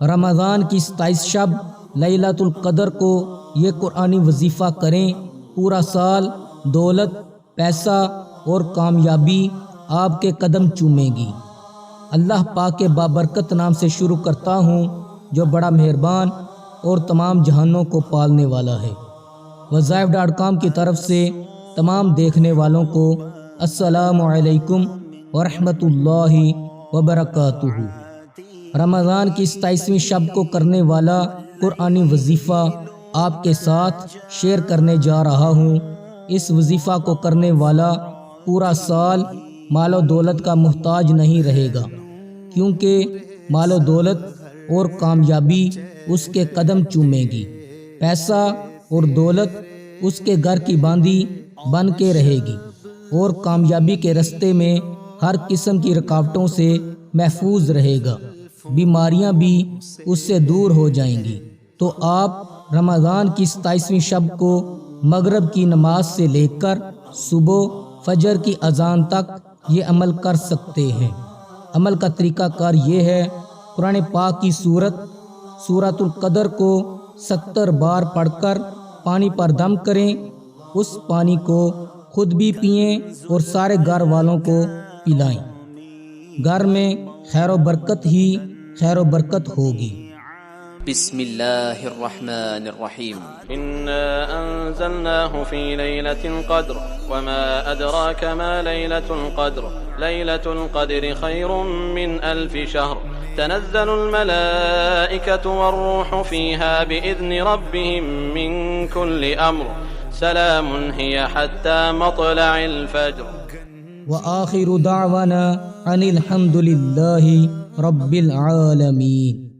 رمضان کی 27 شب لیلۃ القدر کو یہ قرآنی وظیفہ کریں، پورا سال دولت، پیسہ اور کامیابی آپ کے قدم چومے گی۔ اللہ پاک کے بابرکت نام سے شروع کرتا ہوں جو بڑا مہربان اور تمام جہانوں کو پالنے والا ہے۔ وظائف.com کی طرف سے تمام دیکھنے والوں کو السلام علیکم ورحمۃ اللہ وبرکاتہ۔ رمضان کی 27ویں شب کو کرنے والا قرآنی وظیفہ آپ کے ساتھ شیئر کرنے جا رہا ہوں۔ اس وظیفہ کو کرنے والا پورا سال مال و دولت کا محتاج نہیں رہے گا، کیونکہ مال و دولت اور کامیابی اس کے قدم چومے گی، پیسہ اور دولت اس کے گھر کی باندھی بن کے رہے گی، اور کامیابی کے رستے میں ہر قسم کی رکاوٹوں سے محفوظ رہے گا، بیماریاں بھی اس سے دور ہو جائیں گی۔ تو آپ رمضان کی 27ویں شب کو مغرب کی نماز سے لے کر صبح فجر کی اذان تک یہ عمل کر سکتے ہیں۔ عمل کا طریقہ کار یہ ہے، قرآن پاک کی سورۃ القدر کو 70 بار پڑھ کر پانی پر دم کریں، اس پانی کو خود بھی پئیں اور سارے گھر والوں کو پلائیں۔ گھر میں خیر و برکت ہی خیر و برکت ہوگی۔ بسم اللہ الرحمن الرحیم۔ إنا أنزلناه في ليلة القدر وما أدراك ما ليلة القدر ليلة القدر خير من 1000 شهر تنزل الملائكة والروح فيها بإذن ربهم من كل أمر سلام هي حتى مطلع الفجر وآخر دعوانا أن الحمد لله رب العالمين۔